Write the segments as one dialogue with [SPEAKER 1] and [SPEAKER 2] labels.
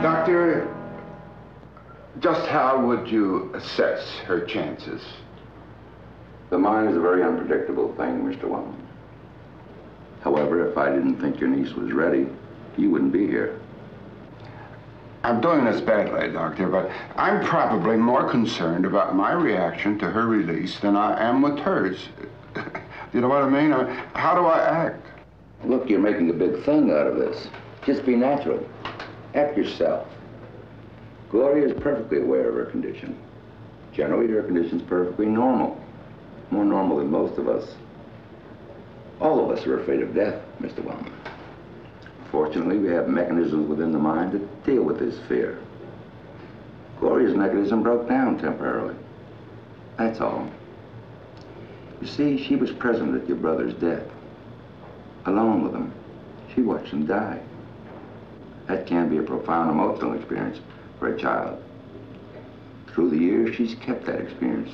[SPEAKER 1] Doctor, just how would you assess her chances?
[SPEAKER 2] The mind is a very unpredictable thing, Mr. Wellman. However, if I didn't think your niece was ready, you wouldn't be here.
[SPEAKER 1] I'm doing this badly, Doctor, but I'm probably more concerned about my reaction to her release than I am with hers. You know what I mean? How do I act?
[SPEAKER 2] Look, you're making a big thing out of this. Just be natural. Act yourself. Gloria is perfectly aware of her condition. Generally, her condition's perfectly normal. More normal than most of us. All of us are afraid of death, Mr. Wellman. Fortunately, we have mechanisms within the mind that deal with this fear. Gloria's mechanism broke down temporarily. That's all. You see, she was present at your brother's death. Alone with him. She watched him die. That can be a profound emotional experience for a child. Through the years, she's kept that experience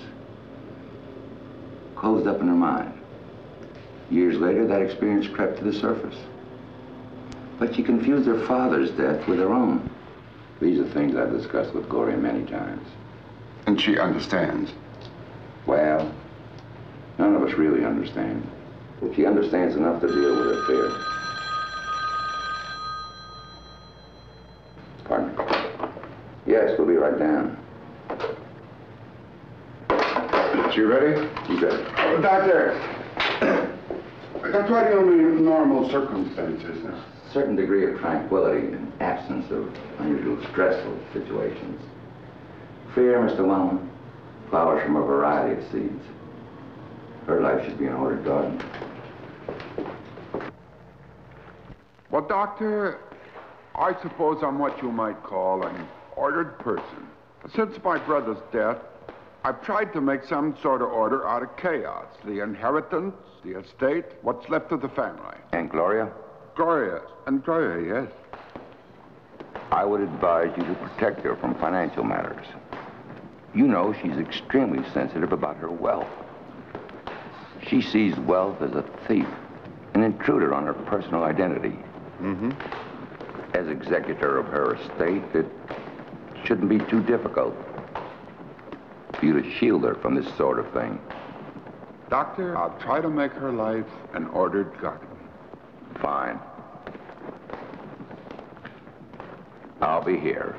[SPEAKER 2] closed up in her mind. Years later, that experience crept to the surface. But she confused her father's death with her own. These are things I've discussed with Gloria many times.
[SPEAKER 1] And she understands?
[SPEAKER 2] Well, none of us really understand. But she understands enough to deal with her fear. Pardon me. Yes, we'll be right down.
[SPEAKER 1] She ready?
[SPEAKER 2] You got it.
[SPEAKER 1] Oh, Doctor, what do you mean normal circumstances?
[SPEAKER 2] A certain degree of tranquility and absence of unusual stressful situations. Fear, Mr. Wellman, flowers from a variety of seeds. Her life should be an ordered garden.
[SPEAKER 1] Well, Doctor, I suppose I'm what you might call an ordered person. Since my brother's death, I've tried to make some sort of order out of chaos. The inheritance, the estate, what's left of the family.
[SPEAKER 2] And Gloria?
[SPEAKER 1] Gloria, yes.
[SPEAKER 2] I would advise you to protect her from financial matters. You know she's extremely sensitive about her wealth. She sees wealth as a thief, an intruder on her personal identity.
[SPEAKER 1] Mm-hmm.
[SPEAKER 2] As executor of her estate, it shouldn't be too difficult for you to shield her from this sort of thing.
[SPEAKER 1] Doctor, I'll try to make her life an ordered garden.
[SPEAKER 2] Fine. I'll be here.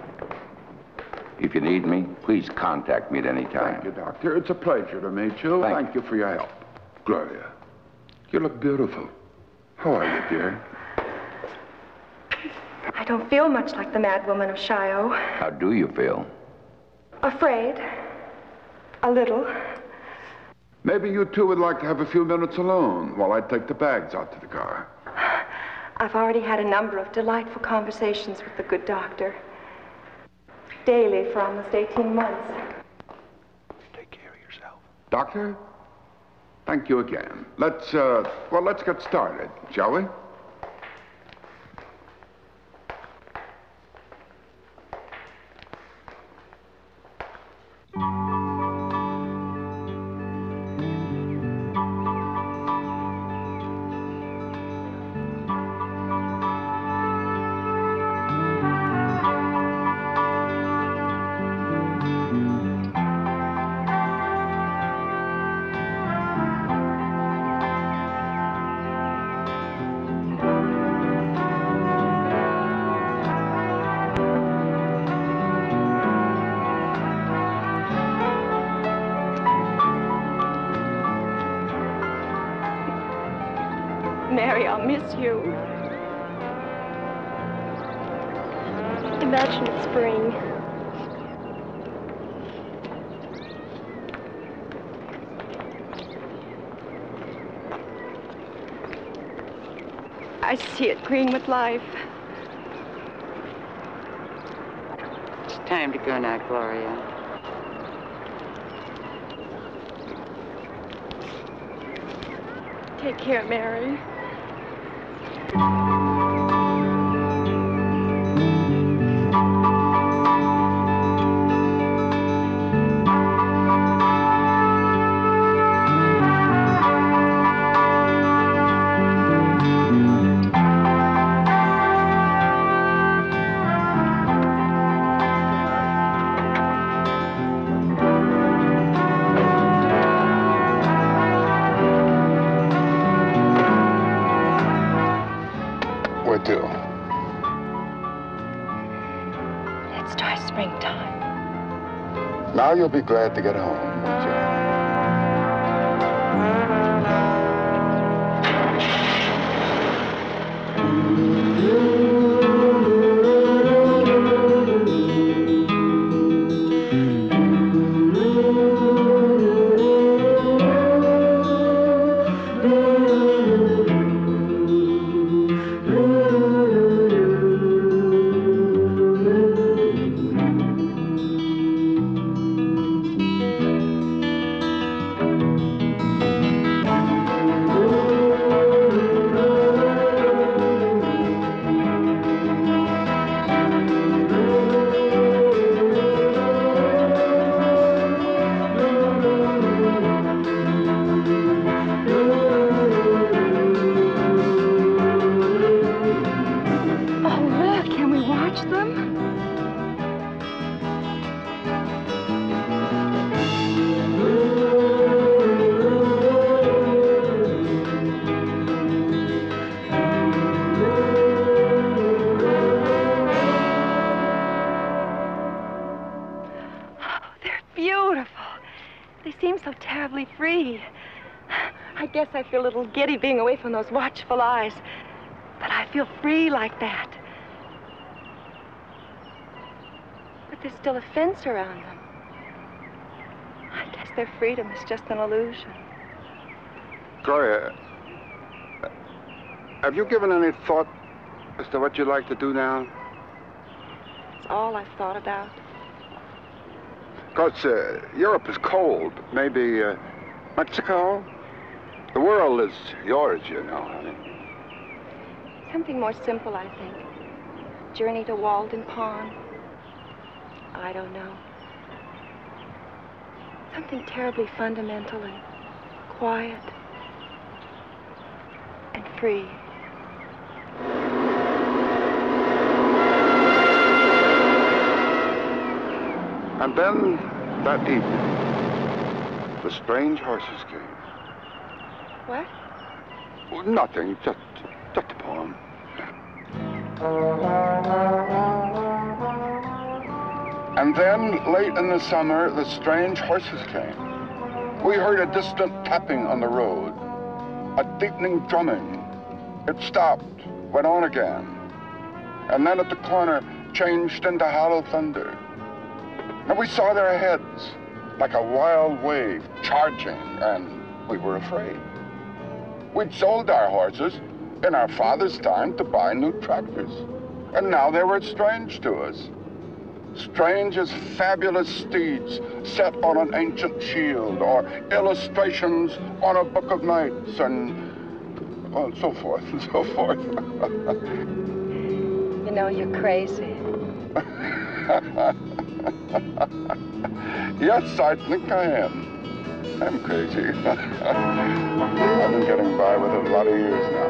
[SPEAKER 2] If you need me, please contact me at any time.
[SPEAKER 1] Thank you, Doctor. It's a pleasure to meet you. Thank you for your help. Gloria, you look beautiful. How are you, dear?
[SPEAKER 3] I don't feel much like the mad woman of Shiloh.
[SPEAKER 2] How do you feel?
[SPEAKER 3] Afraid. A little.
[SPEAKER 1] Maybe you two would like to have a few minutes alone while I take the bags out to the car.
[SPEAKER 3] I've already had a number of delightful conversations with the good doctor. Daily for almost 18 months.
[SPEAKER 2] Take care of yourself.
[SPEAKER 1] Doctor, thank you again. Let's get started, shall we?
[SPEAKER 3] Mary, I'll miss you. Imagine it's spring. I see it green with life.
[SPEAKER 4] It's time to go now, Gloria.
[SPEAKER 3] Take care, Mary.
[SPEAKER 1] Where to?
[SPEAKER 3] Let's try springtime.
[SPEAKER 1] Now you'll be glad to get home, won't you?
[SPEAKER 3] I guess I feel a little giddy being away from those watchful eyes. But I feel free like that. But there's still a fence around them. I guess their freedom is just an illusion.
[SPEAKER 1] Gloria, have you given any thought as to what you'd like to do now?
[SPEAKER 3] It's all I've thought about.
[SPEAKER 1] Of course, Europe is cold. Maybe Mexico? The world is yours, you know, honey.
[SPEAKER 3] Something more simple, I think. Journey to Walden Pond. I don't know. Something terribly fundamental and quiet and free.
[SPEAKER 1] And then, that evening, the strange horses came.
[SPEAKER 3] What?
[SPEAKER 1] Well, nothing, just a poem. And then, late in the summer, the strange horses came. We heard a distant tapping on the road, a deepening drumming. It stopped, went on again, and then at the corner changed into hollow thunder. And we saw their heads like a wild wave charging, and we were afraid. We'd sold our horses in our father's time to buy new tractors, and now they were strange to us. Strange as fabulous steeds set on an ancient shield, or illustrations on a book of knights, and well, so forth and so forth.
[SPEAKER 3] You know, you're crazy.
[SPEAKER 1] Yes, I think I am. I'm crazy. I've been getting by with it a lot of years now.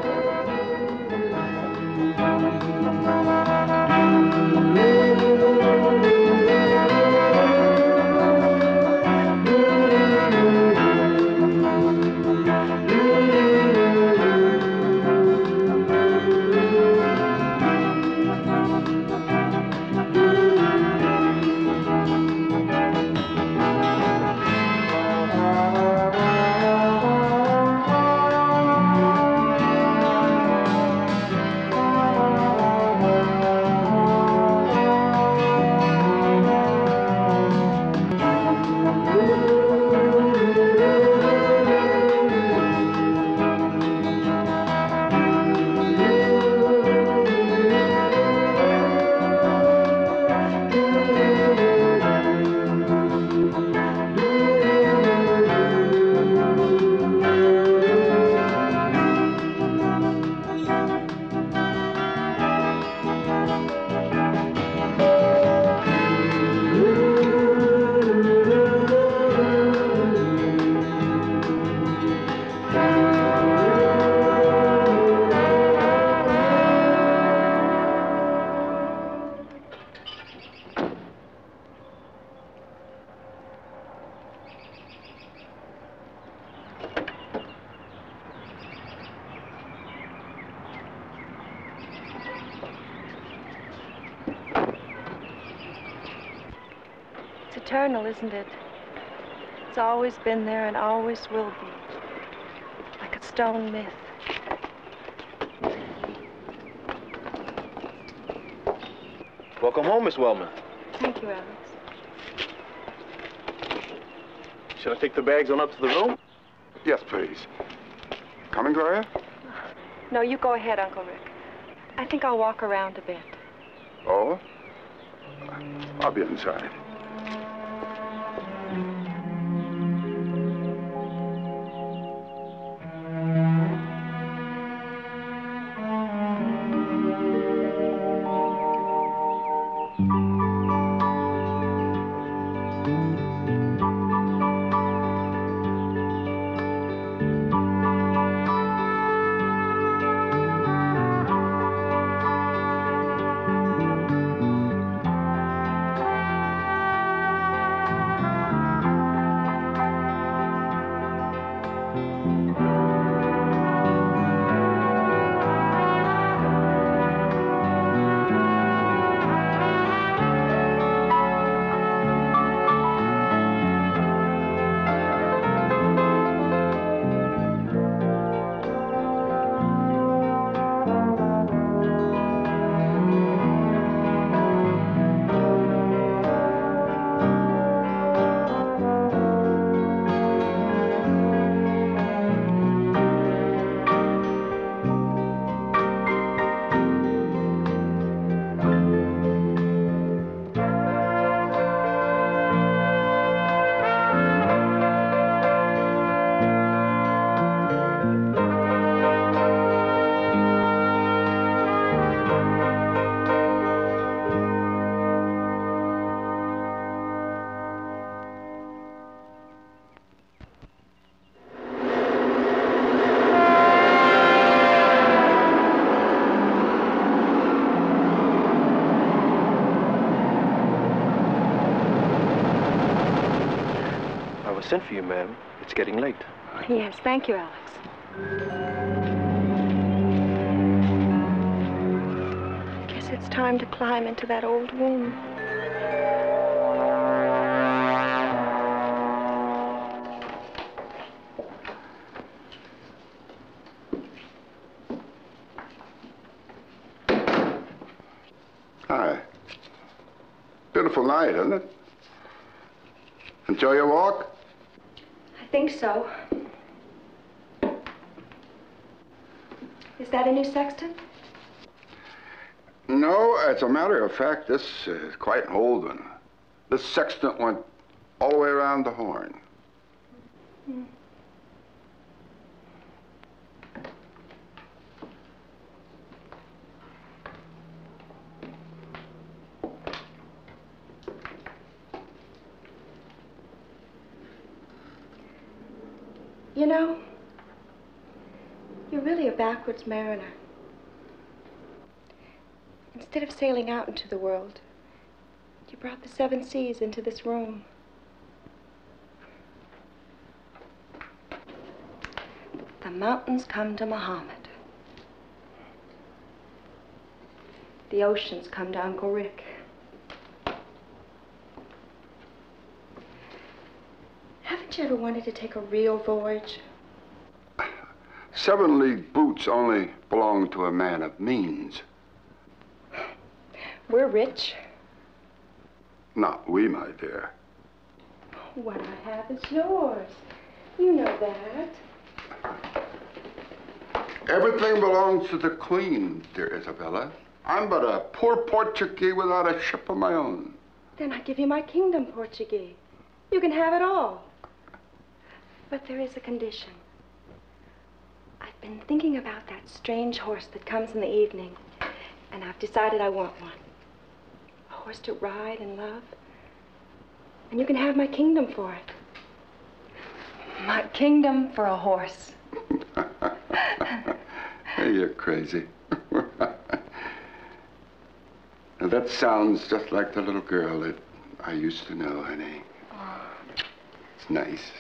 [SPEAKER 3] eternal, isn't it? It's always been there and always will be. Like a stone myth.
[SPEAKER 5] Welcome home, Miss Wellman.
[SPEAKER 3] Thank you, Alex.
[SPEAKER 5] Should I take the bags on up to the room?
[SPEAKER 1] Yes, please. Coming, Gloria?
[SPEAKER 3] No, you go ahead, Uncle Rick. I think I'll walk around a bit.
[SPEAKER 1] Oh? I'll be inside.
[SPEAKER 5] Sent for you, ma'am. It's getting late.
[SPEAKER 3] Yes, thank you, Alex. I guess it's time to climb into that old room.
[SPEAKER 1] Hi. Beautiful night, isn't it? Enjoy your walk?
[SPEAKER 3] I think so. Is that a new sexton?
[SPEAKER 1] No, as a matter of fact, this is quite an old one. This sextant went all the way around the horn.
[SPEAKER 3] Hmm. You know, you're really a backwards mariner. Instead of sailing out into the world, you brought the 7 seas into this room. The mountains come to Muhammad. The oceans come to Uncle Rick. Haven't you ever wanted to take a real voyage?
[SPEAKER 1] 7-league boots only belong to a man of means.
[SPEAKER 3] We're rich.
[SPEAKER 1] Not we, my dear.
[SPEAKER 3] What I have is yours. You know that.
[SPEAKER 1] Everything belongs to the Queen, dear Isabella. I'm but a poor Portuguese without a ship of my own.
[SPEAKER 3] Then I give you my kingdom, Portuguese. You can have it all. But there is a condition. I've been thinking about that strange horse that comes in the evening, and I've decided I want one. A horse to ride and love. And you can have my kingdom for it. My kingdom for a horse.
[SPEAKER 1] Hey, you're crazy. Now, that sounds just like the little girl that I used to know, honey.
[SPEAKER 3] Oh.
[SPEAKER 1] It's nice.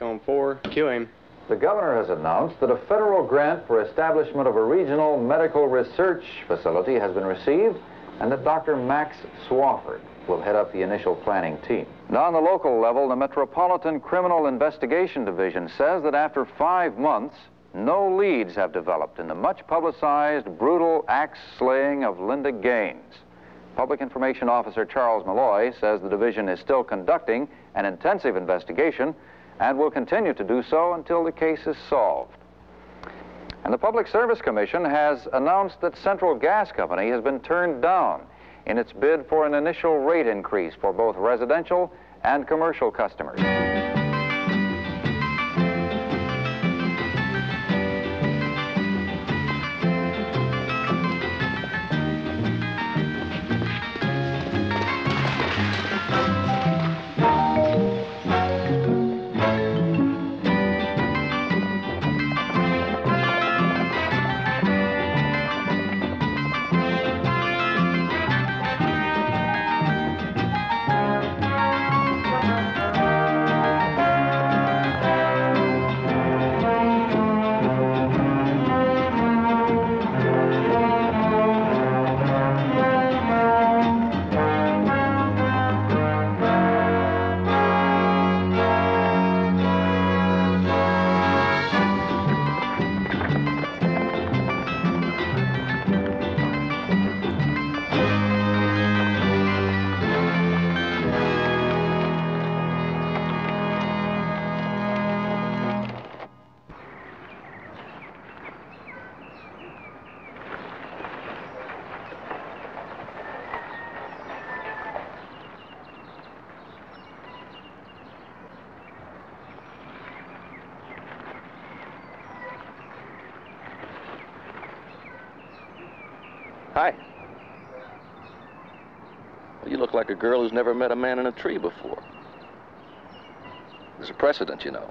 [SPEAKER 5] On 4, kill him.
[SPEAKER 6] The governor has announced that a federal grant for establishment of a regional medical research facility has been received, and that Dr. Max Swafford will head up the initial planning team. Now, on the local level, the Metropolitan Criminal Investigation Division says that after 5 months, no leads have developed in the much-publicized, brutal axe slaying of Linda Gaines. Public Information Officer Charles Malloy says the division is still conducting an intensive investigation and will continue to do so until the case is solved. And the Public Service Commission has announced that Central Gas Company has been turned down in its bid for an initial rate increase for both residential and commercial customers.
[SPEAKER 7] Hi. Well, you look like a girl who's never met a man in a tree before. There's a precedent, you know.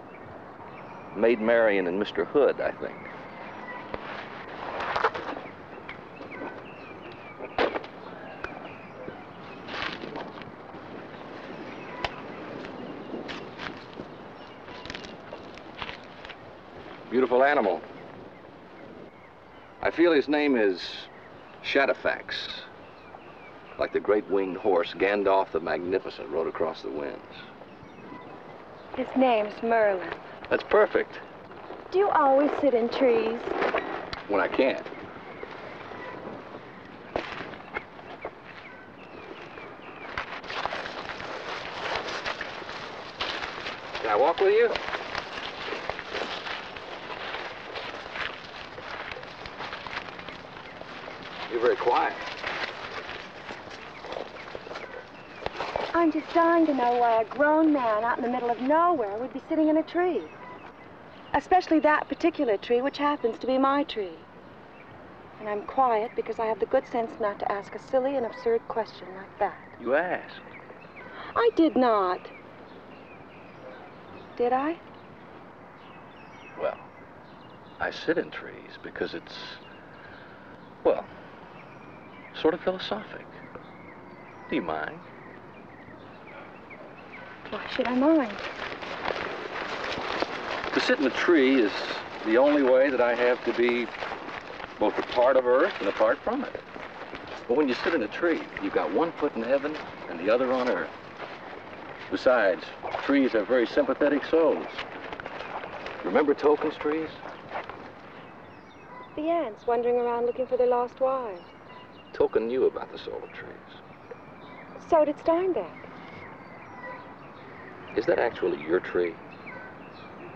[SPEAKER 7] Maid Marian and Mr. Hood, I think. Beautiful animal. I feel his name is Shadowfax. Like the great winged horse Gandalf the Magnificent rode across the winds.
[SPEAKER 3] His name's Merlin.
[SPEAKER 7] That's perfect.
[SPEAKER 3] Do you always sit in trees?
[SPEAKER 7] When I can. Can I walk with you? You're very quiet.
[SPEAKER 3] I'm just dying to know why a grown man out in the middle of nowhere would be sitting in a tree. Especially that particular tree, which happens to be my tree. And I'm quiet because I have the good sense not to ask a silly and absurd question like that.
[SPEAKER 7] You asked.
[SPEAKER 3] I did not. Did I?
[SPEAKER 7] Well, I sit in trees because it's, well, sort of philosophic. Do you mind?
[SPEAKER 3] Why should I mind?
[SPEAKER 7] To sit in a tree is the only way that I have to be both a part of Earth and apart from it. But when you sit in a tree, you've got one foot in heaven and the other on Earth. Besides, trees have very sympathetic souls. Remember Tolkien's trees?
[SPEAKER 3] The ants wandering around looking for their lost wives.
[SPEAKER 7] Tolkien knew about the soul of trees.
[SPEAKER 3] So did Steinbeck.
[SPEAKER 7] Is that actually your tree?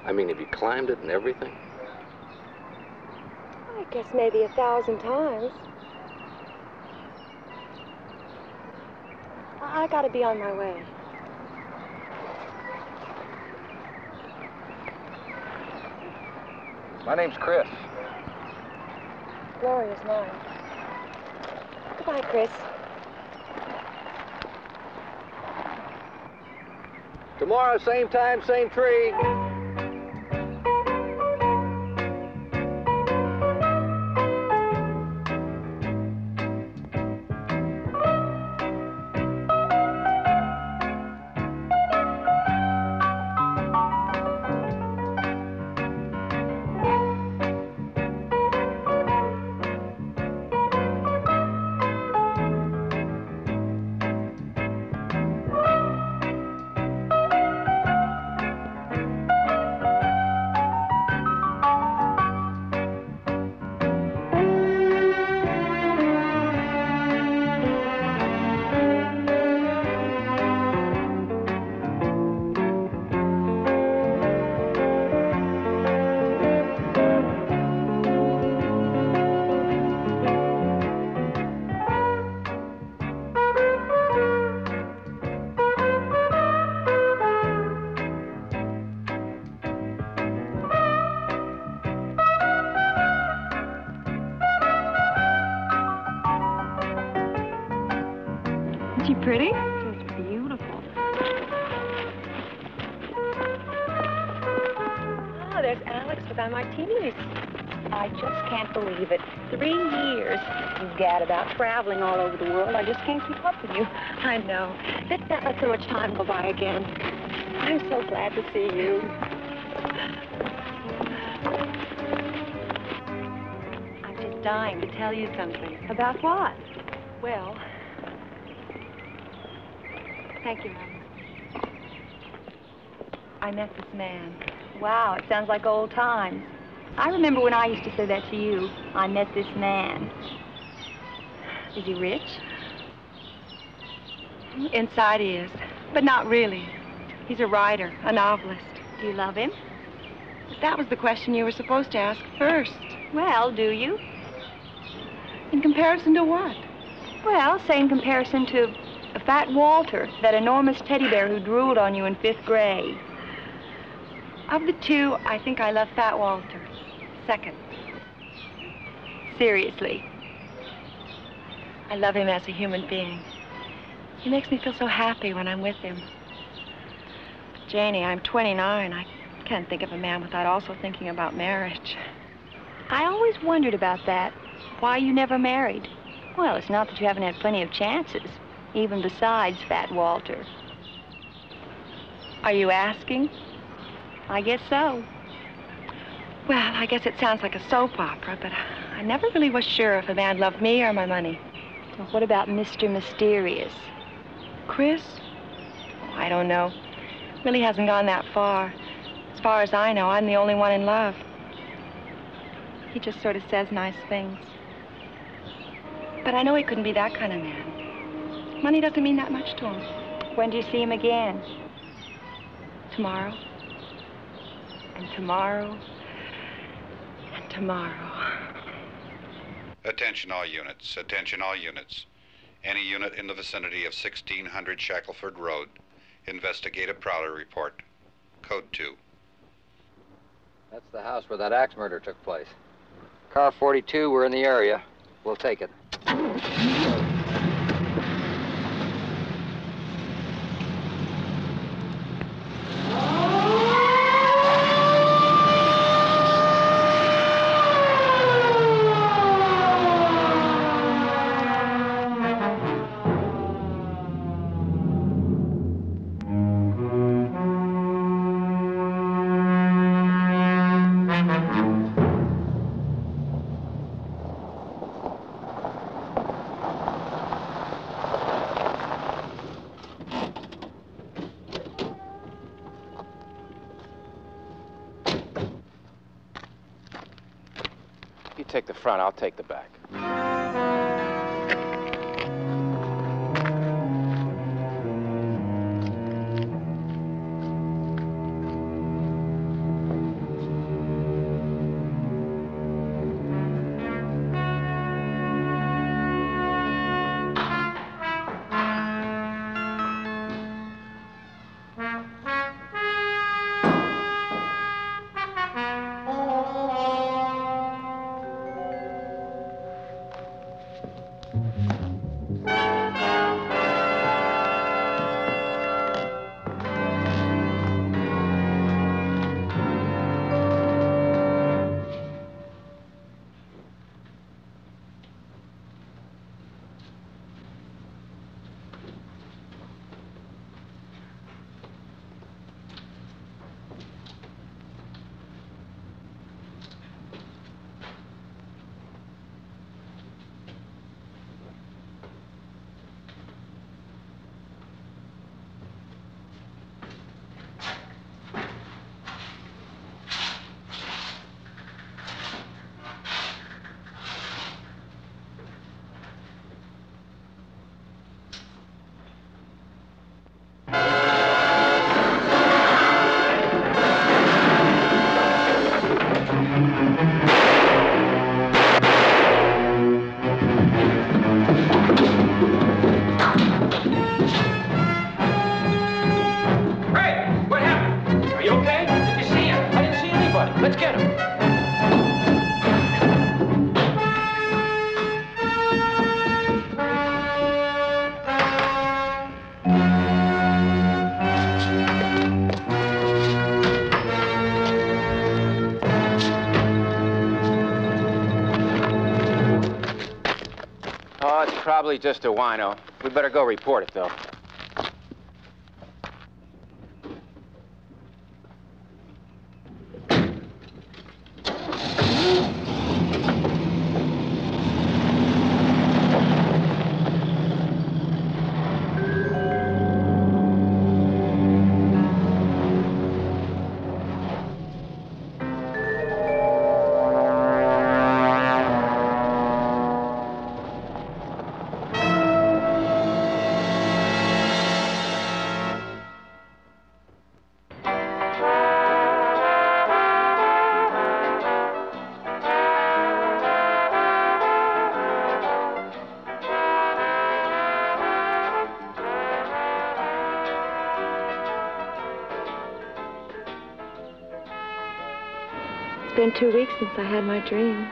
[SPEAKER 7] I mean, have you climbed it and everything?
[SPEAKER 3] I guess maybe 1,000 times. I gotta be on my way.
[SPEAKER 7] My name's Chris.
[SPEAKER 3] Gloria's mine. Goodbye, Chris.
[SPEAKER 7] Tomorrow, same time, same tree.
[SPEAKER 3] Isn't she pretty? She's beautiful. Oh, there's Alex with our martinis.
[SPEAKER 8] I just can't believe it. 3 years you gad about traveling all over the world. I just can't keep up with you.
[SPEAKER 3] I know. Let's not let so much time go by again. I'm so glad to see you. I'm just dying to tell you something.
[SPEAKER 8] About what?
[SPEAKER 3] Well, thank you, Mom. I met this man.
[SPEAKER 8] Wow, it sounds like old times. I remember when I used to say that to you. I met this man.
[SPEAKER 3] Is he rich? Inside he is, but not really. He's a writer, a novelist.
[SPEAKER 8] Do you love him?
[SPEAKER 3] But that was the question you were supposed to ask first.
[SPEAKER 8] Well, do you?
[SPEAKER 3] In comparison to what?
[SPEAKER 8] Well, say in comparison to Fat Walter, that enormous teddy bear who drooled on you in 5th grade.
[SPEAKER 3] Of the two, I think I love Fat Walter. Second.
[SPEAKER 8] Seriously.
[SPEAKER 3] I love him as a human being. He makes me feel so happy when I'm with him. But Janie, I'm 29. I can't think of a man without also thinking about marriage.
[SPEAKER 8] I always wondered about that. Why you never married? Well, it's not that you haven't had plenty of chances, even besides Fat Walter.
[SPEAKER 3] Are you asking?
[SPEAKER 8] I guess so.
[SPEAKER 3] Well, I guess it sounds like a soap opera, but I never really was sure if a man loved me or my money.
[SPEAKER 8] Well, what about Mr. Mysterious?
[SPEAKER 3] Chris? Oh, I don't know. Really hasn't gone that far. As far as I know, I'm the only one in love. He just sort of says nice things. But I know he couldn't be that kind of man. Money doesn't mean that much to him.
[SPEAKER 8] When do you see him again?
[SPEAKER 3] Tomorrow. And tomorrow. And tomorrow.
[SPEAKER 9] Attention all units. Attention all units. Any unit in the vicinity of 1600 Shackleford Road. Investigate a prowler report. Code 2.
[SPEAKER 10] That's the house where that axe murder took place. Car 42, we're in the area. We'll take it.
[SPEAKER 5] You take the front, I'll take the back.
[SPEAKER 10] Let's get him.
[SPEAKER 5] Oh, it's probably just a wino. We better go report it, though.
[SPEAKER 3] It's been 2 weeks since I had my dream.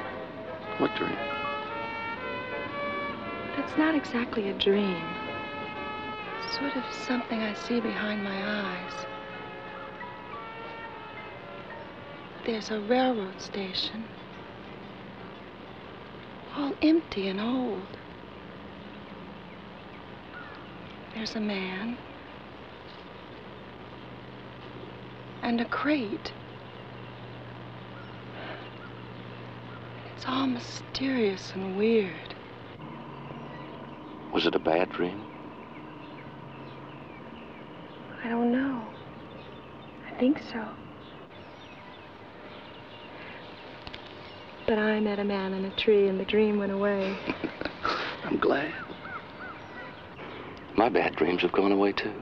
[SPEAKER 7] What dream?
[SPEAKER 3] It's not exactly a dream. It's sort of something I see behind my eyes. There's a railroad station, all empty and old. There's a man and a crate. It's all mysterious and weird.
[SPEAKER 7] Was it a bad dream?
[SPEAKER 3] I don't know. I think so. But I met a man in a tree and the dream went away.
[SPEAKER 7] I'm glad. My bad dreams have gone away, too.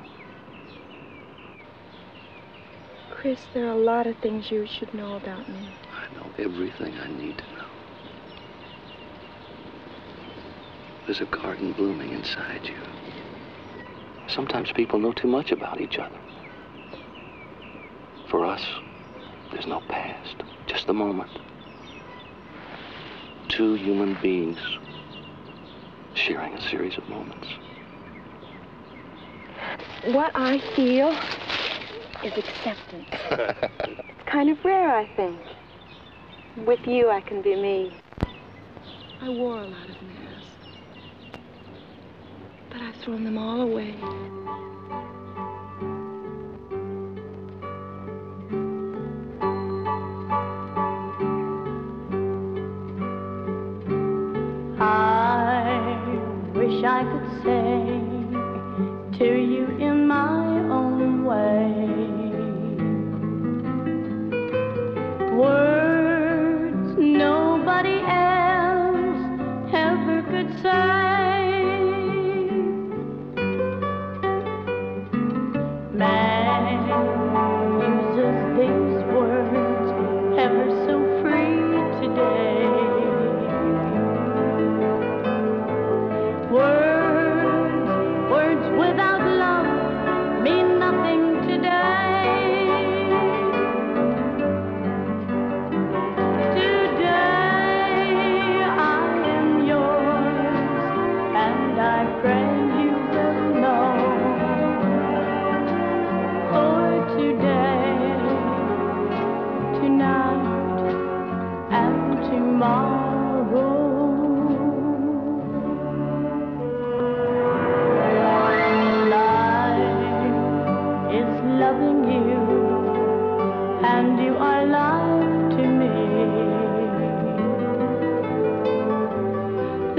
[SPEAKER 3] Chris, there are a lot of things you should know about me.
[SPEAKER 7] I know everything I need to know. There's a garden blooming inside you. Sometimes people know too much about each other. For us, there's no past, just the moment. Two human beings sharing a series of moments.
[SPEAKER 3] What I feel is acceptance. It's kind of rare, I think. With you, I can be me. I wore a lot of masks, but I've thrown them all away.
[SPEAKER 11] I wish I could say to you in my own way words nobody else ever could say. Man uses these words ever so free today. Words without love mean nothing today. Today I am yours, and I pray you will know. For today, tonight, and tomorrow. Loving you, and you are life to me.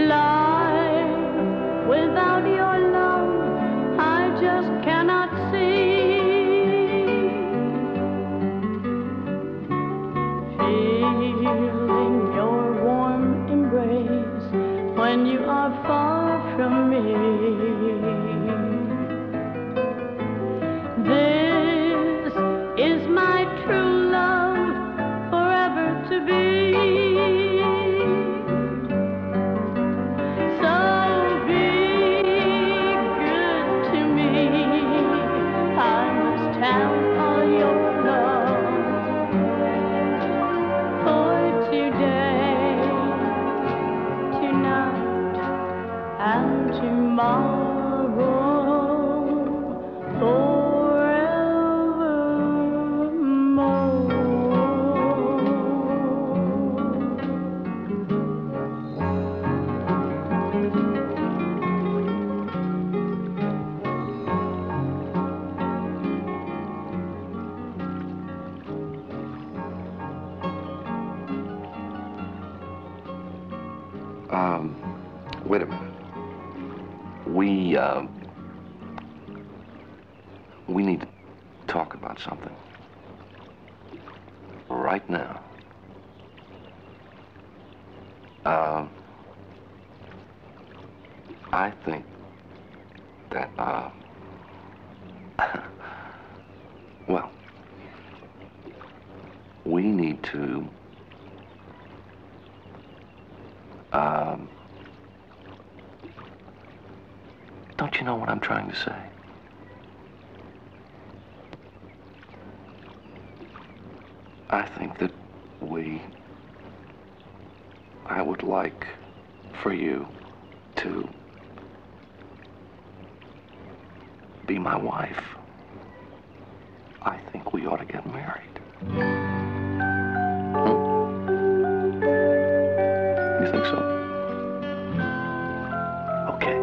[SPEAKER 11] Life without your love, I just cannot see. Feeling your warm embrace when you are far from me. This is my true love, forever to be. So be good to me. I must have all your love. For today, tonight, and tomorrow.
[SPEAKER 7] Wait a minute. We need to talk about something. Right now. I think that, well, we need to, don't you know what I'm trying to say? I think that I would like for you to be my wife, I think we ought to get married. You think so? Okay.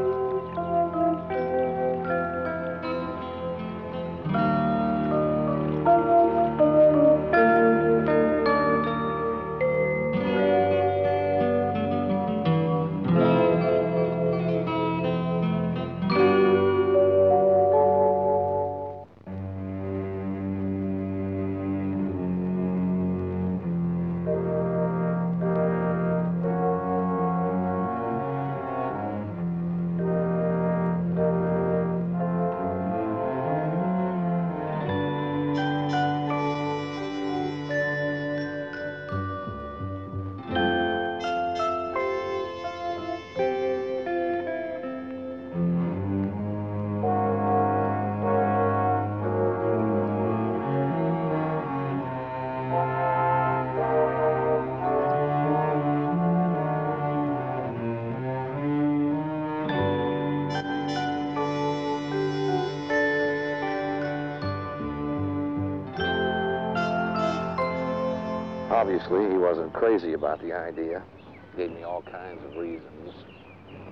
[SPEAKER 12] Obviously, he wasn't crazy about the idea. He gave me all kinds of reasons.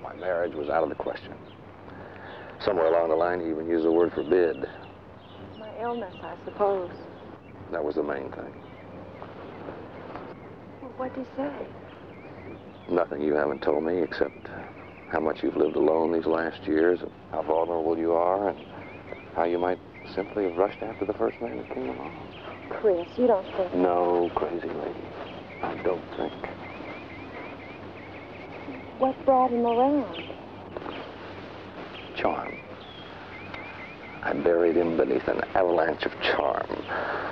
[SPEAKER 12] My marriage was out of the question. Somewhere along the line, he even used the word forbid.
[SPEAKER 3] My illness, I suppose.
[SPEAKER 12] That was the main thing.
[SPEAKER 3] Well, what did he say?
[SPEAKER 12] Nothing you haven't told me except how much you've lived alone these last years, and how vulnerable you are, and how you might simply have rushed after the first man that came along.
[SPEAKER 3] Chris, you don't think...
[SPEAKER 12] No, crazy lady. I don't think.
[SPEAKER 3] What brought him around?
[SPEAKER 12] Charm. I buried him beneath an avalanche of charm.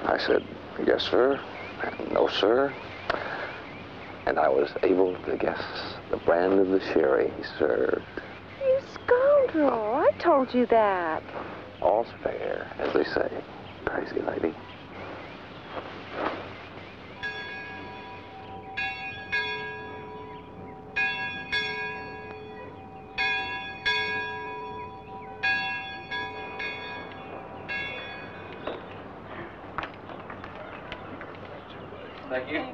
[SPEAKER 12] I said, yes, sir, and no, sir. And I was able to guess the brand of the sherry he served.
[SPEAKER 3] You scoundrel! I told you that.
[SPEAKER 12] All's fair, as they say, crazy lady.
[SPEAKER 7] Thank you.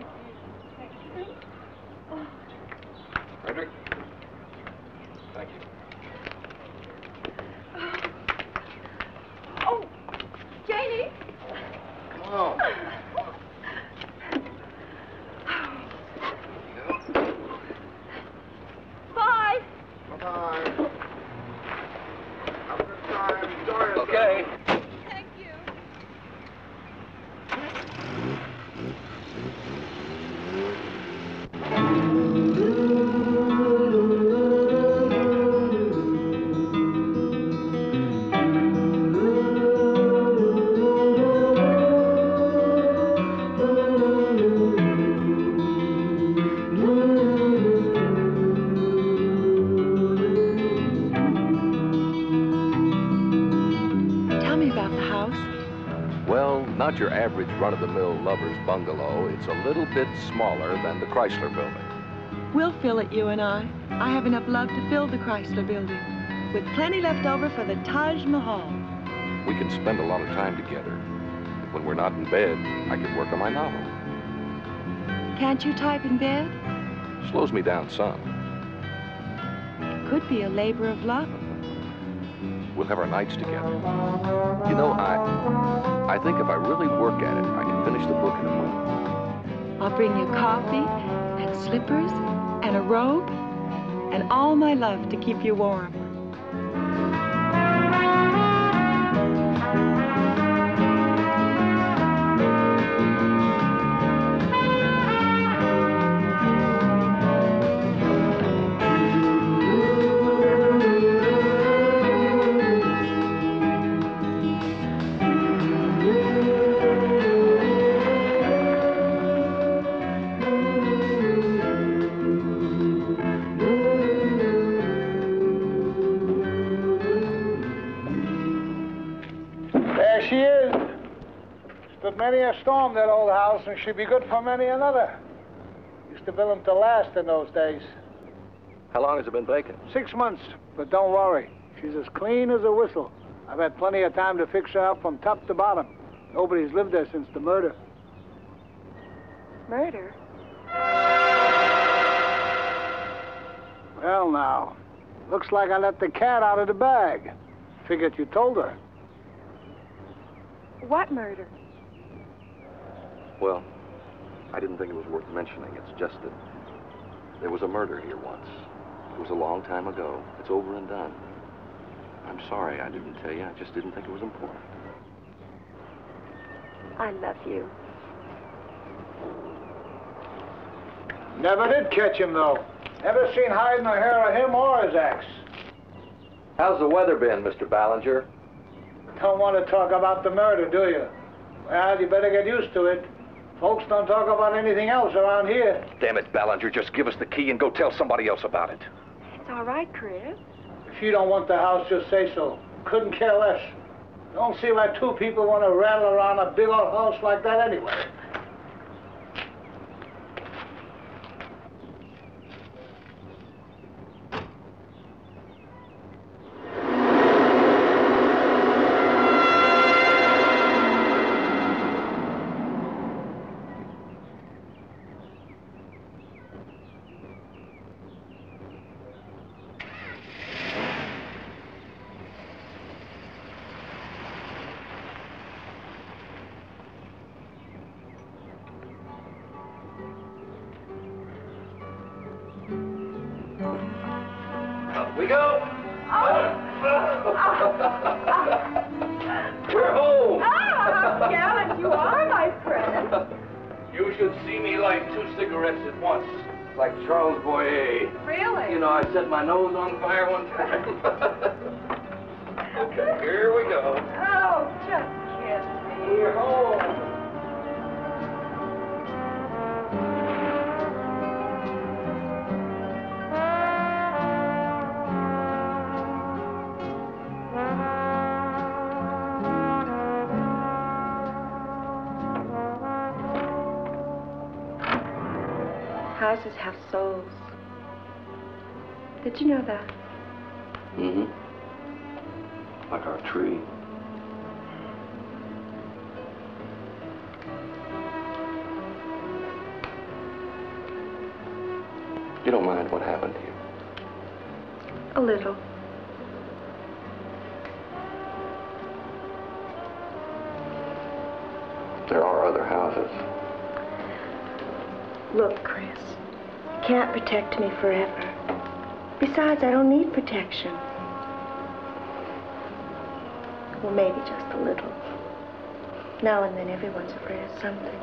[SPEAKER 7] Frederick? Thank you.
[SPEAKER 3] Oh, Janie!
[SPEAKER 7] Come on.
[SPEAKER 3] Bye!
[SPEAKER 1] Bye-bye. Have a good time. Enjoy yourself.
[SPEAKER 7] Okay.
[SPEAKER 3] Thank you. Tell me about the house.
[SPEAKER 7] Well, not your average run-of-the-mill lover's bungalow. It's a little bit smaller than the Chrysler Building.
[SPEAKER 13] We'll fill it, you and I. I have enough love to fill the Chrysler Building, with plenty left over for the Taj Mahal.
[SPEAKER 7] We can spend a lot of time together. When we're not in bed, I can work on my novel.
[SPEAKER 13] Can't you type in bed?
[SPEAKER 7] Slows me down some.
[SPEAKER 13] It could be a labor of love.
[SPEAKER 7] We'll have our nights together. You know, I think if I really work at it, I can finish the book in a month.
[SPEAKER 13] I'll bring you coffee and slippers and a robe and all my love to keep you warm.
[SPEAKER 14] There she is. Stood many a storm, that old house, and she'd be good for many another. Used to build them to last in those days.
[SPEAKER 7] How long has it been vacant?
[SPEAKER 14] 6 months, but don't worry. She's as clean as a whistle. I've had plenty of time to fix her up from top to bottom. Nobody's lived there since the murder.
[SPEAKER 3] Murder?
[SPEAKER 14] Well, now, looks like I let the cat out of the bag. Figured you told her.
[SPEAKER 3] What murder?
[SPEAKER 7] Well, I didn't think it was worth mentioning. It's just that there was a murder here once. It was a long time ago. It's over and done. I'm sorry I didn't tell you. I just didn't think it was important.
[SPEAKER 3] I love you.
[SPEAKER 14] Never did catch him, though. Never seen hide nor hair of him or his axe.
[SPEAKER 7] How's the weather been, Mr. Ballinger?
[SPEAKER 14] Don't want to talk about the murder, do you? Well, you better get used to it. Folks don't talk about anything else around here.
[SPEAKER 7] Damn it, Ballinger, just give us the key and go tell somebody else about it.
[SPEAKER 3] It's all right, Chris.
[SPEAKER 14] If you don't want the house, just say so. Couldn't care less. Don't see why two people want to rattle around a big old house like that anyway.
[SPEAKER 7] We go. We're home.
[SPEAKER 3] Oh, how gallant you are, my friend.
[SPEAKER 7] You should see me light 2 cigarettes at once, like Charles Boyer.
[SPEAKER 3] Really?
[SPEAKER 7] You know, I set my nose on fire one time. Okay, here we go.
[SPEAKER 3] Oh, just kiss me.
[SPEAKER 7] We're home.
[SPEAKER 3] Houses have souls. Did you know that?
[SPEAKER 7] Mm-hmm. Like our tree. You don't mind what happened to you?
[SPEAKER 3] A little.
[SPEAKER 7] There are other houses.
[SPEAKER 3] Look, Chris, you can't protect me forever. Besides, I don't need protection. Well, maybe just a little. Now and then, everyone's afraid of something.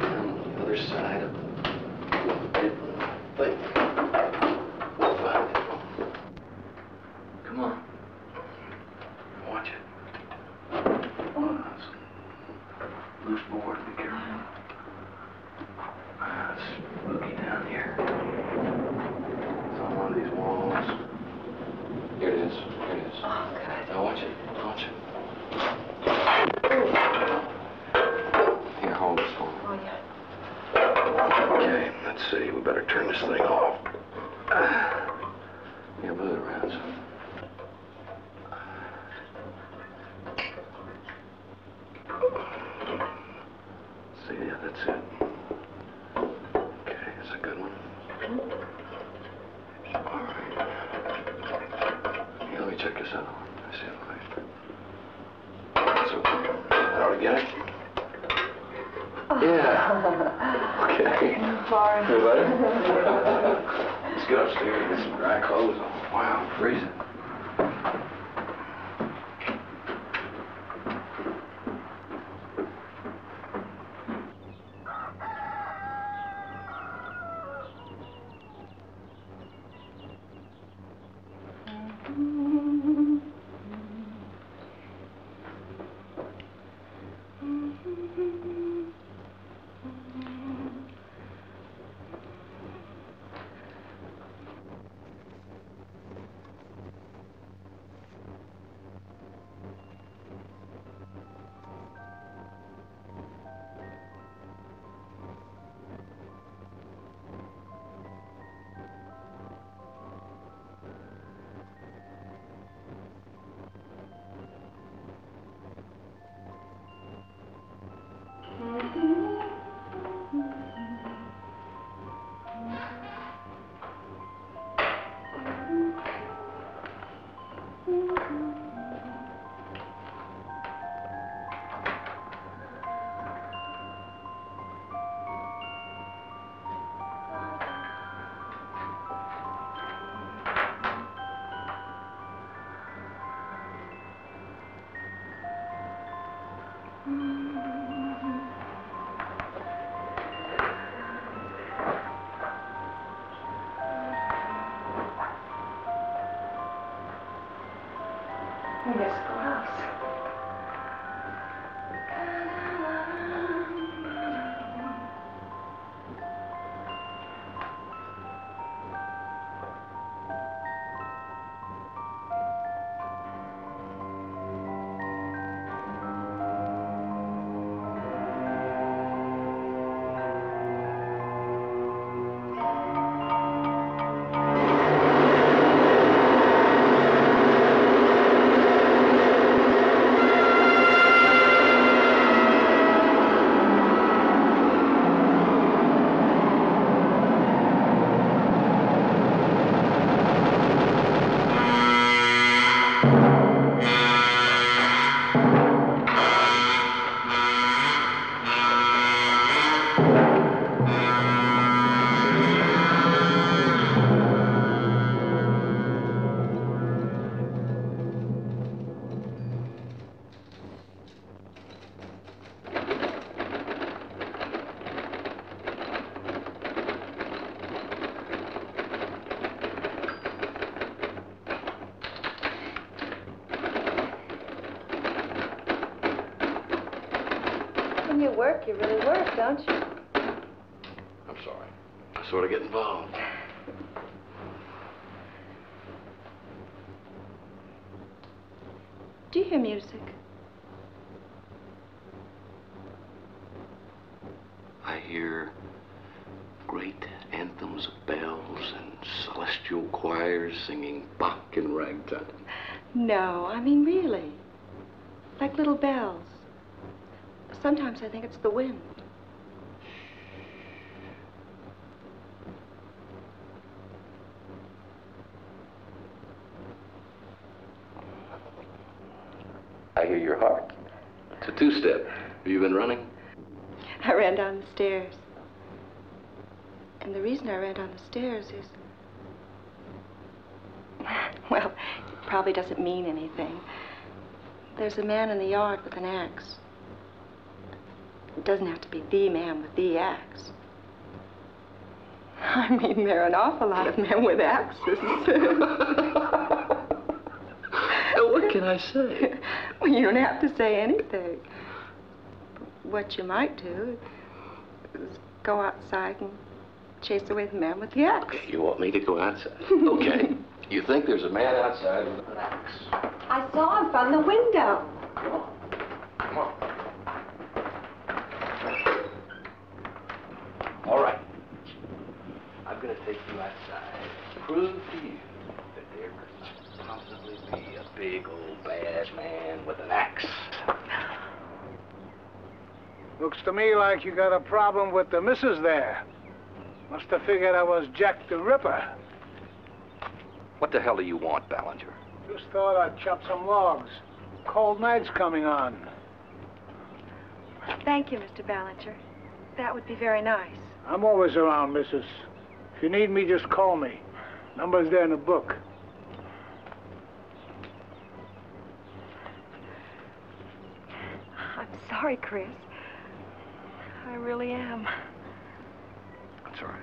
[SPEAKER 7] On the other side of the thing. We'll find it. Come on. Watch it. Loose board, be careful. It's spooky down here. It's on one of these walls. Here it is. Here it is. Oh, good. Now watch it. Watch it. Here, hold this for me.
[SPEAKER 3] Oh, yeah.
[SPEAKER 7] Okay, let's see. We better turn this thing off. Yeah, move it around some. See, yeah, that's it. Okay, that's a good one. All right. Yeah, let me check this out. Let's see if that's okay. Ought to get it? Yeah. Okay. Feel better? Let's get upstairs and get some dry clothes on. Wow, I'm freezing.
[SPEAKER 3] You work, you really work, don't you?
[SPEAKER 7] I'm sorry. I sort of get involved.
[SPEAKER 3] Do you hear music?
[SPEAKER 7] I hear great anthems of bells and celestial choirs singing Bach and ragtime.
[SPEAKER 3] No, I mean really. Like little bells. Sometimes I think it's the wind.
[SPEAKER 7] I hear your heart. It's a two-step. Have you been running?
[SPEAKER 3] I ran down the stairs. And the reason I ran down the stairs is... Well, it probably doesn't mean anything. There's a man in the yard with an axe. It doesn't have to be the man with the axe. I mean, there are an awful lot of men with axes.
[SPEAKER 7] What can I say?
[SPEAKER 3] Well, you don't have to say anything. What you might do is go outside and chase away the man with the axe.
[SPEAKER 7] Okay, you want me to go outside? Okay. You think there's a man outside with an axe?
[SPEAKER 3] I saw him from the window.
[SPEAKER 7] Come on. Come on. All right. I'm going to take you outside to prove to you that there could possibly be a big old bad man with an axe.
[SPEAKER 14] Looks to me like you got a problem with the missus there. Must have figured I was Jack the Ripper.
[SPEAKER 7] What the hell do you want, Ballinger?
[SPEAKER 14] Just thought I'd chop some logs. Cold night's coming on.
[SPEAKER 3] Thank you, Mr. Ballinger. That would be very nice.
[SPEAKER 14] I'm always around, missus. If you need me, just call me. Number's there in the book.
[SPEAKER 3] I'm sorry, Chris. I really am.
[SPEAKER 7] That's all right.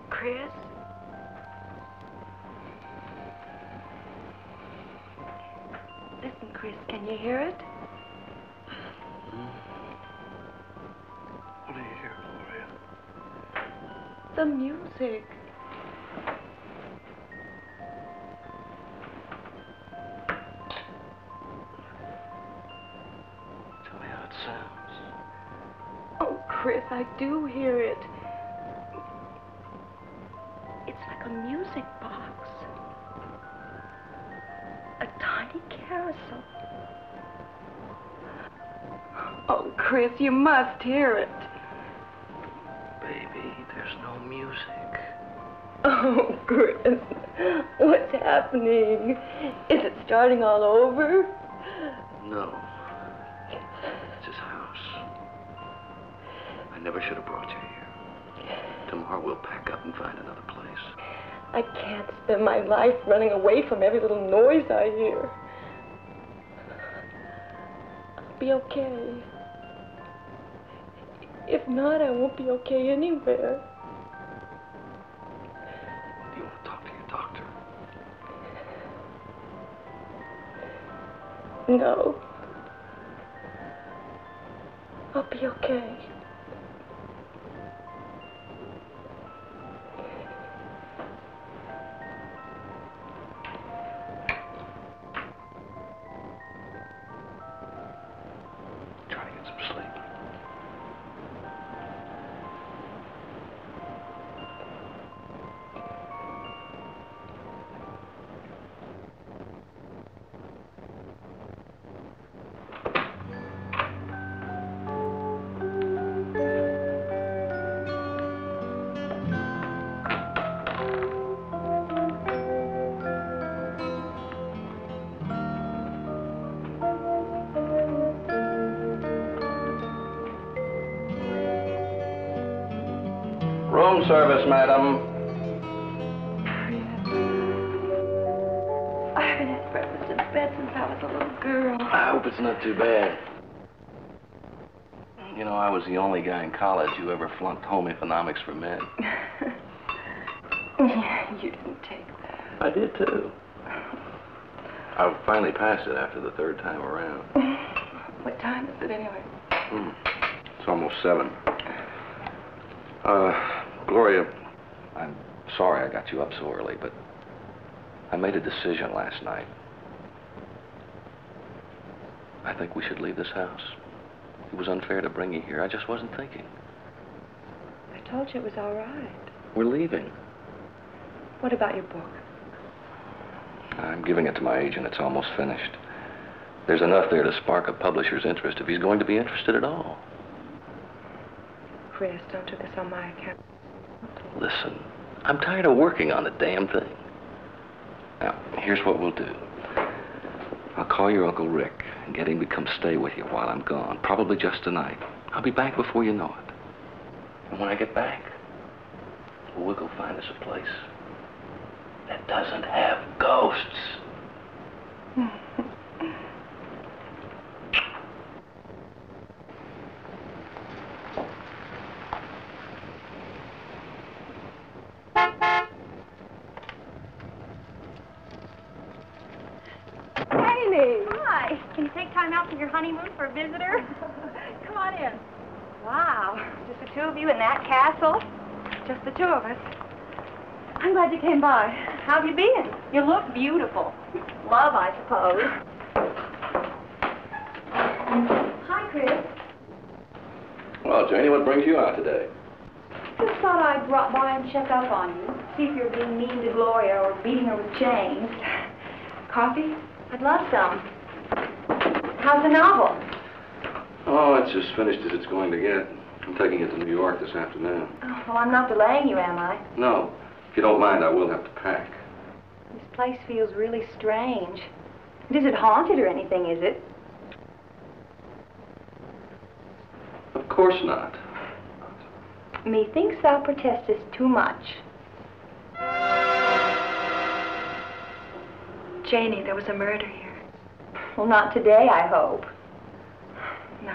[SPEAKER 3] Chris? Listen, Chris, can you hear it?
[SPEAKER 7] What do you hear, Gloria?
[SPEAKER 3] The music.
[SPEAKER 7] Tell me how it sounds.
[SPEAKER 3] Oh, Chris, I do hear it. It's like a music box. A tiny carousel. Oh, Chris, you must hear it.
[SPEAKER 7] Baby, there's no music.
[SPEAKER 3] Oh, Chris, what's happening? Is it starting all over?
[SPEAKER 7] No. It's his house. I never should have brought you here. Tomorrow we'll pack up and find another place.
[SPEAKER 3] I can't spend my life running away from every little noise I hear. I'll be okay. If not, I won't be okay anywhere.
[SPEAKER 7] Do you want to talk to your doctor?
[SPEAKER 3] No. I'll be okay.
[SPEAKER 7] Try to get some sleep. Room service, madam.
[SPEAKER 3] I haven't had breakfast in bed since I was a little girl.
[SPEAKER 7] I hope it's not too bad. You know, I was the only guy in college who ever flunked home economics for men.
[SPEAKER 3] Yeah, you didn't take that.
[SPEAKER 7] I did, too. I finally passed it after the third time around.
[SPEAKER 3] What time is it, anyway?
[SPEAKER 7] It's almost 7. Gloria, I'm sorry I got you up so early, but I made a decision last night. I think we should leave this house. It was unfair to bring you here. I just wasn't thinking.
[SPEAKER 3] I told you it was all right.
[SPEAKER 7] We're leaving.
[SPEAKER 3] What about your book?
[SPEAKER 7] I'm giving it to my agent. It's almost finished. There's enough there to spark a publisher's interest if he's going to be interested at all.
[SPEAKER 3] Chris, don't do this on my account.
[SPEAKER 7] Listen, I'm tired of working on the damn thing. Now, here's what we'll do. I'll call your Uncle Rick and get him to come stay with you while I'm gone, probably just tonight. I'll be back before you know it. And when I get back, we'll go find us a place that doesn't have ghosts.
[SPEAKER 8] Hi. Can you take time out from your honeymoon for a visitor? Come on in. Wow. Just the two of you in that castle?
[SPEAKER 3] Just the two of us.
[SPEAKER 8] I'm glad you came by. How have you been? You look beautiful. Love, I suppose. Hi, Chris.
[SPEAKER 7] Well, Janie, what brings you out today?
[SPEAKER 8] Just thought I'd drop by and check up on you. See if you're being mean to Gloria or beating her with chains.
[SPEAKER 3] Coffee?
[SPEAKER 8] I'd love some. How's the novel?
[SPEAKER 7] Oh, it's as finished as it's going to get. I'm taking it to New York this afternoon.
[SPEAKER 8] Oh, well, I'm not delaying you, am I?
[SPEAKER 7] No. If you don't mind, I will have to pack.
[SPEAKER 8] This place feels really strange. It isn't haunted or anything, is it?
[SPEAKER 7] Of course not.
[SPEAKER 8] Methinks thou protestest too much.
[SPEAKER 3] Janie, there was a murder here.
[SPEAKER 8] Well, not today, I hope.
[SPEAKER 3] No.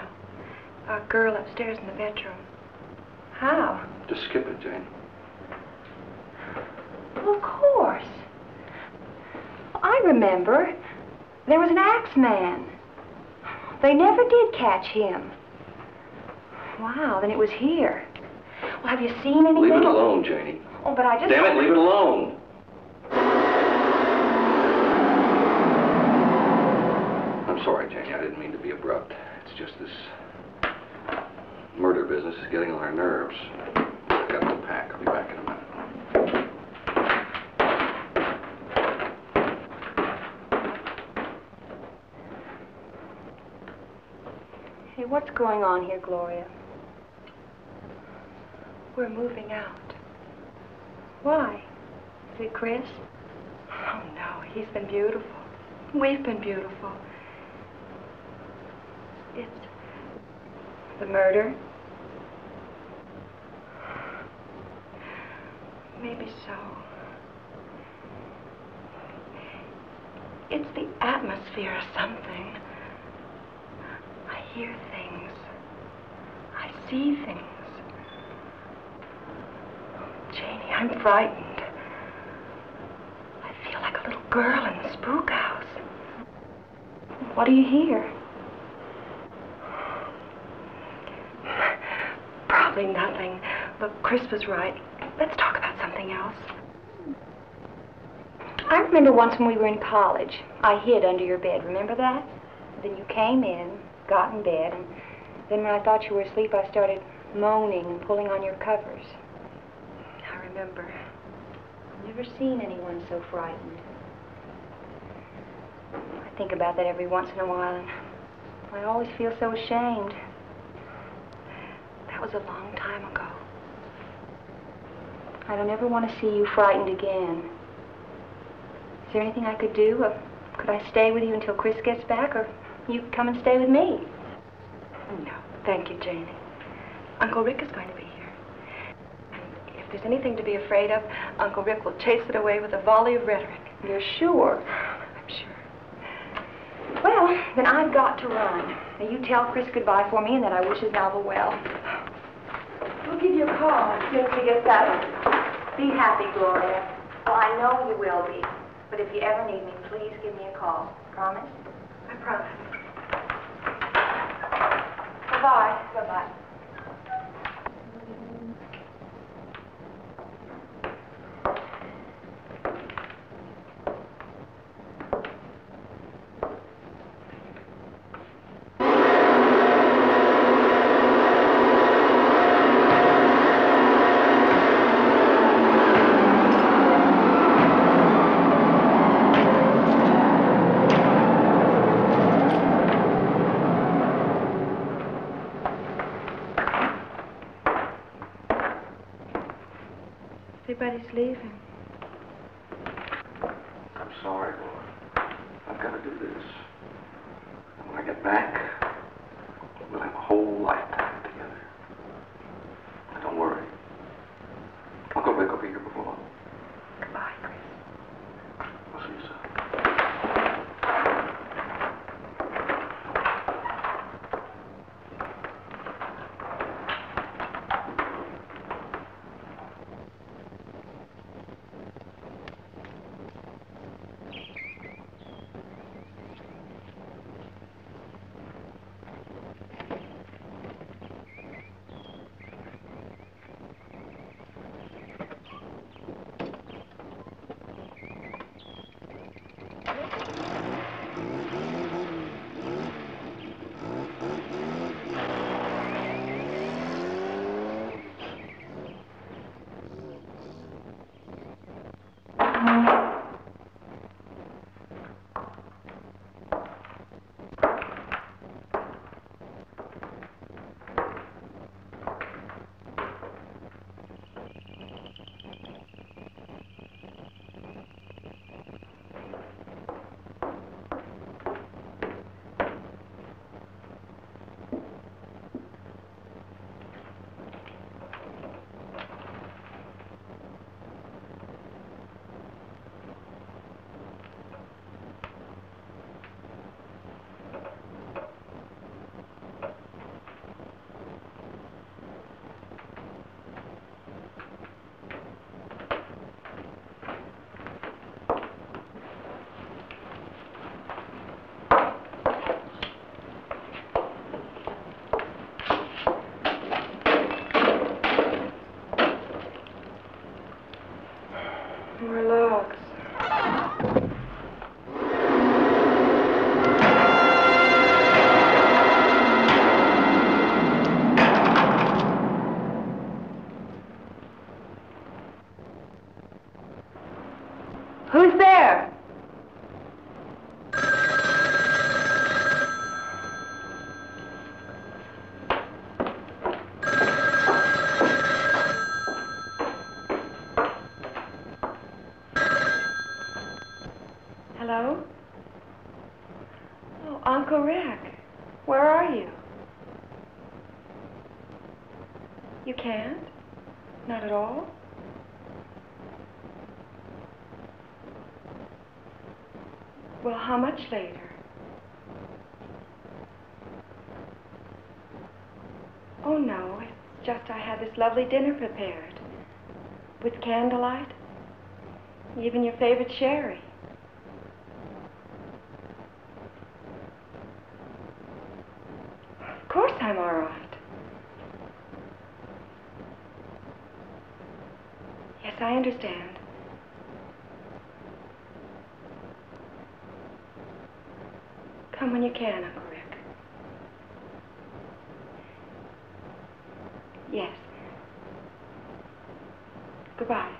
[SPEAKER 3] A girl upstairs in the bedroom.
[SPEAKER 8] How?
[SPEAKER 7] Just skip it, Jane.
[SPEAKER 8] Well, of course. I remember. There was an axe man. They never did catch him. Wow, then it was here. Well, have you seen anything?
[SPEAKER 7] Leave it alone, Janie.
[SPEAKER 8] Oh, but I just...
[SPEAKER 7] Damn it, leave it alone. I'm sorry, Janie. I didn't mean to be abrupt. It's just this murder business is getting on our nerves. I gotta go pack. I'll be back in a minute.
[SPEAKER 8] Hey, what's going on here, Gloria?
[SPEAKER 3] We're moving out.
[SPEAKER 8] Why? Is it Chris?
[SPEAKER 3] Oh, no. He's been beautiful. We've been beautiful. It's
[SPEAKER 8] the murder?
[SPEAKER 3] Maybe so. It's the atmosphere or something. I hear things. I see things. Janie, I'm frightened. I feel like a little girl in the spook house.
[SPEAKER 8] What do you hear?
[SPEAKER 3] Probably nothing. Look, Chris was right. Let's talk about something else.
[SPEAKER 8] I remember once when we were in college, I hid under your bed. Remember that? Then you came in, got in bed, and then when I thought you were asleep, I started moaning and pulling on your covers.
[SPEAKER 3] I remember.
[SPEAKER 8] I've never seen anyone so frightened. I think about that every once in a while, and I always feel so ashamed.
[SPEAKER 3] That was a long time ago.
[SPEAKER 8] I don't ever want to see you frightened again. Is there anything I could do? Could I stay with you until Chris gets back, or you could come and stay with me?
[SPEAKER 3] No, thank you, Janie. Uncle Rick is going to be here. And if If there's anything to be afraid of, Uncle Rick will chase it away with a volley of rhetoric.
[SPEAKER 8] You're sure?
[SPEAKER 3] I'm sure.
[SPEAKER 8] Well, then I've got to run. Now, you tell Chris goodbye for me and that I wish his novel well. We'll give you a call as soon as we get settled. Be happy, Gloria. Well, I know you will be. But if you ever need me, please give me a call. Promise?
[SPEAKER 3] I promise.
[SPEAKER 8] Bye-bye. Bye-bye.
[SPEAKER 3] Everybody's leaving.
[SPEAKER 12] I'm sorry, Lord. I've got to do this. And when I get back, we'll have a whole lifetime together. Now, don't worry. Uncle Rick will be here before long.
[SPEAKER 3] Goodbye, Chris.
[SPEAKER 12] I'll see you soon.
[SPEAKER 3] More logs. Who's there? Hello? Oh, Uncle Rick. Where are you? You can't? Not at all? Well, how much later? Oh, no, it's just I had this lovely dinner prepared. With candlelight. Even your favorite sherry. Of course I'm all right. Yes, I understand. Come when you can, Uncle Rick. Yes. Goodbye.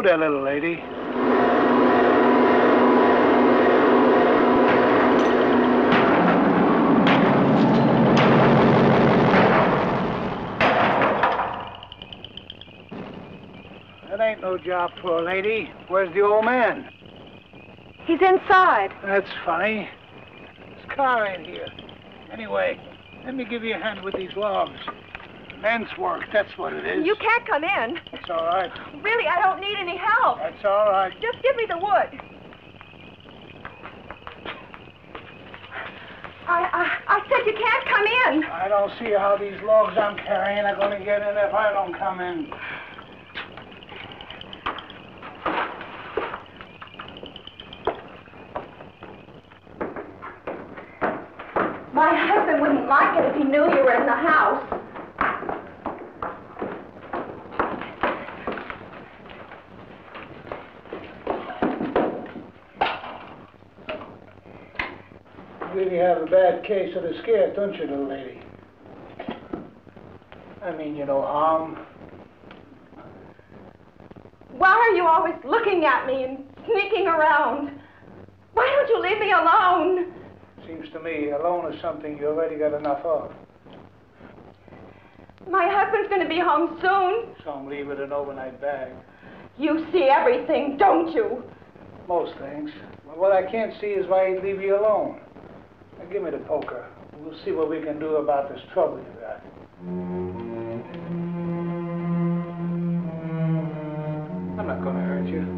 [SPEAKER 14] there, little lady. That ain't no job for a lady. Where's the old man?
[SPEAKER 3] He's inside.
[SPEAKER 14] That's funny. His car ain't here. Anyway, let me give you a hand with these logs. Men's work, that's what it is.
[SPEAKER 3] You can't come in.
[SPEAKER 14] It's all right.
[SPEAKER 3] Really, I don't need any help.
[SPEAKER 14] That's all right.
[SPEAKER 3] Just give me the wood. I said you can't come in.
[SPEAKER 14] I don't see how these logs I'm carrying are going to get in if I don't come in.
[SPEAKER 3] My husband wouldn't like it if he knew you were in the house.
[SPEAKER 14] You really have a bad case of the scare, don't you, little lady? I mean, you know harm.
[SPEAKER 3] Why are you always looking at me and sneaking around? Why don't you leave me alone?
[SPEAKER 14] Seems to me alone is something you already got enough of.
[SPEAKER 3] My husband's going to be home soon.
[SPEAKER 14] So I'm leaving an overnight bag.
[SPEAKER 3] You see everything, don't you?
[SPEAKER 14] Most things. But what I can't see is why he'd leave you alone. Now give me the poker. We'll see what we can do about this trouble you got. I'm not going to hurt you.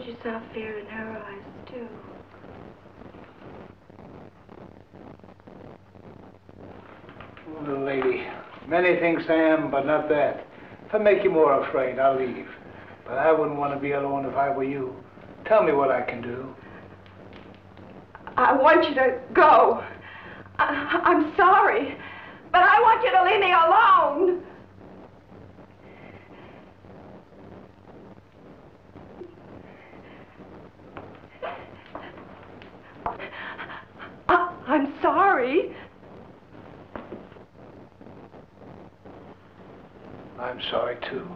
[SPEAKER 3] You saw fear in her eyes, too.
[SPEAKER 14] Little lady, many things I am, but not that. If I make you more afraid, I'll leave. But I wouldn't want to be alone if I were you. Tell me what I can do.
[SPEAKER 3] I want you to go. I'm sorry, but I want you to leave me alone. I'm sorry.
[SPEAKER 14] I'm sorry, too.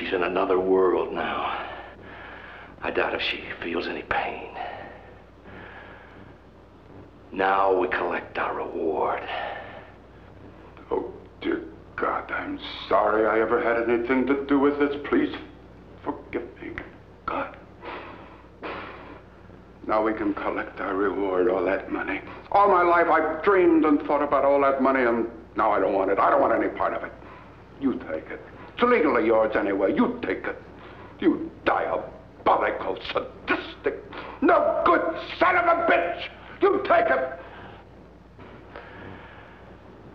[SPEAKER 12] She's in another world now. I doubt if she feels any pain. Now we collect our reward.
[SPEAKER 1] Oh, dear God, I'm sorry I ever had anything to do with this. Please forgive me, God. Now we can collect our reward, all that money. All my life I've dreamed and thought about all that money, and now I don't want it. I don't want any part of it. You take it. It's legally yours anyway. You take it. You diabolical, sadistic, no good son of a bitch! You take it!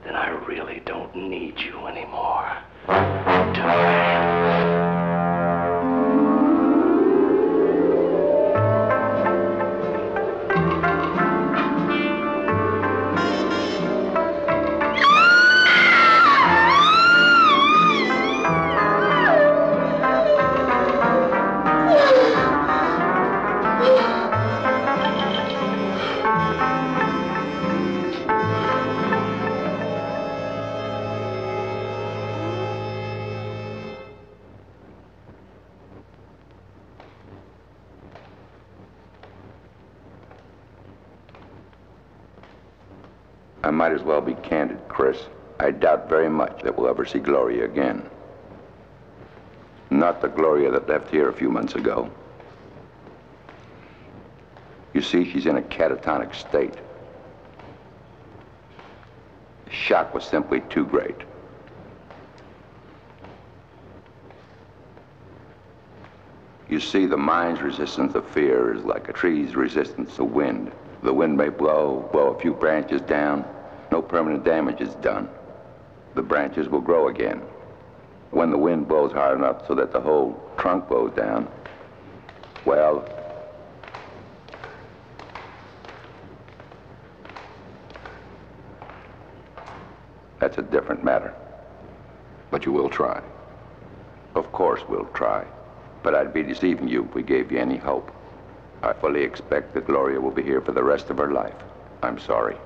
[SPEAKER 12] Then I really don't need you anymore. Do I?
[SPEAKER 2] I might as well be candid, Chris. I doubt very much that we'll ever see Gloria again. Not the Gloria that left here a few months ago. You see, she's in a catatonic state. The shock was simply too great. You see, the mind's resistance to fear is like a tree's resistance to wind. The wind may blow a few branches down. No permanent damage is done. The branches will grow again. When the wind blows hard enough so that the whole trunk blows down, well, that's a different matter.
[SPEAKER 12] But you will try.
[SPEAKER 2] Of course we'll try. But I'd be deceiving you if we gave you any hope. I fully expect that Gloria will be here for the rest of her life. I'm sorry.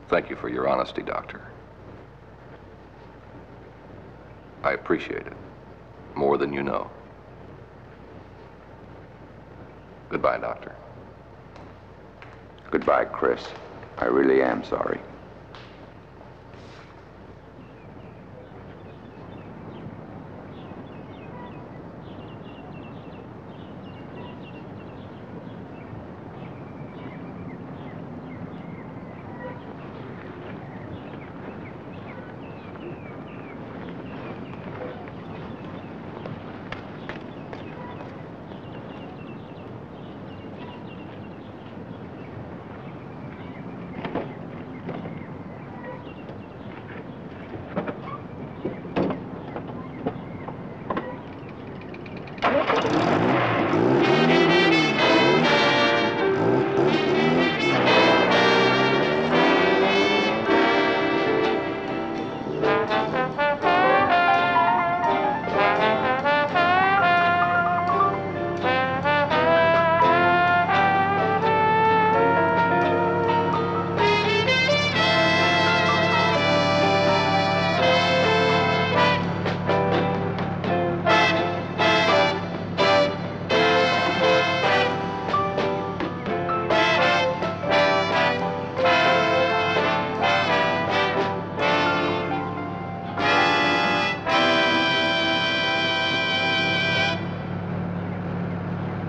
[SPEAKER 12] Thank you for your honesty, Doctor. I appreciate it. More than you know. Goodbye, Doctor.
[SPEAKER 2] Goodbye, Chris. I really am sorry.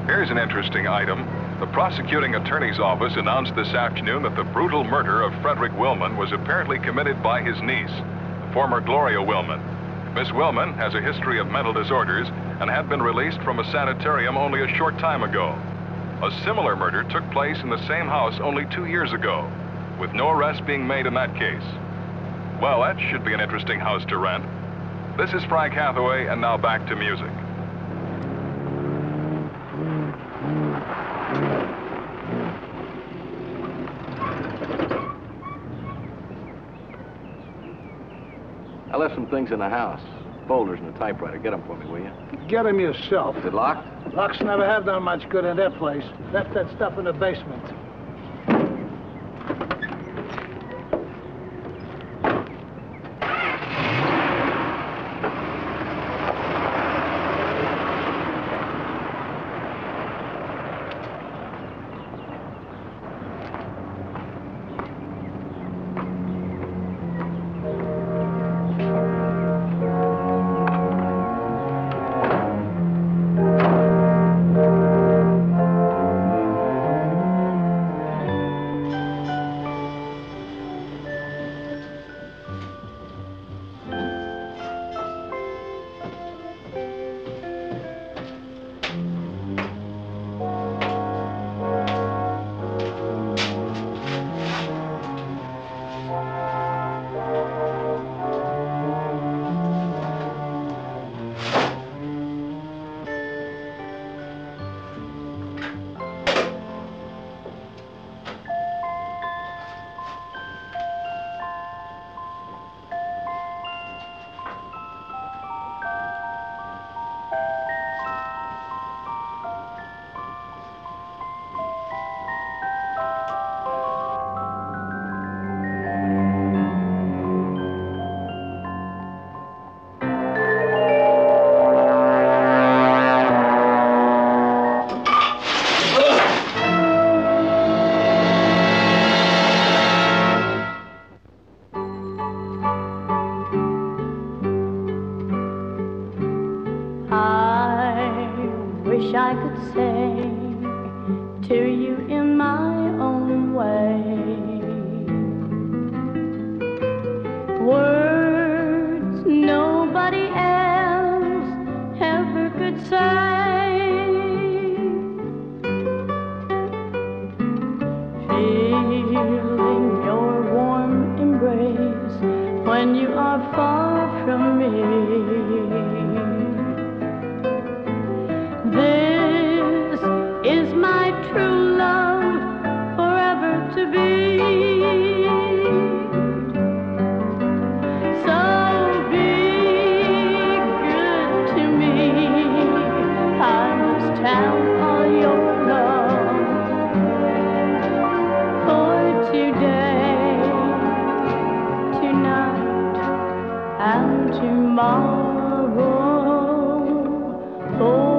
[SPEAKER 15] Here's an interesting item. The prosecuting attorney's office announced this afternoon that the brutal murder of Frederick Willman was apparently committed by his niece, the former Gloria Willman. Miss Willman has a history of mental disorders and had been released from a sanitarium only a short time ago. A similar murder took place in the same house only 2 years ago, with no arrest being made in that case. Well, that should be an interesting house to rent. This is Frank Hathaway, and now back to music.
[SPEAKER 7] I left some things in the house. Folders and a typewriter. Get them for me, will you?
[SPEAKER 14] Get them yourself.
[SPEAKER 7] Is it locked?
[SPEAKER 14] Locks never have done much good in that place. Left that stuff in the basement.
[SPEAKER 11] wish I could say to you in my own way words nobody else ever could say. Feeling your warm embrace when you are far from me. This is my true love forever to be. So be good to me. I must have all your love for today, tonight, and tomorrow. Oh,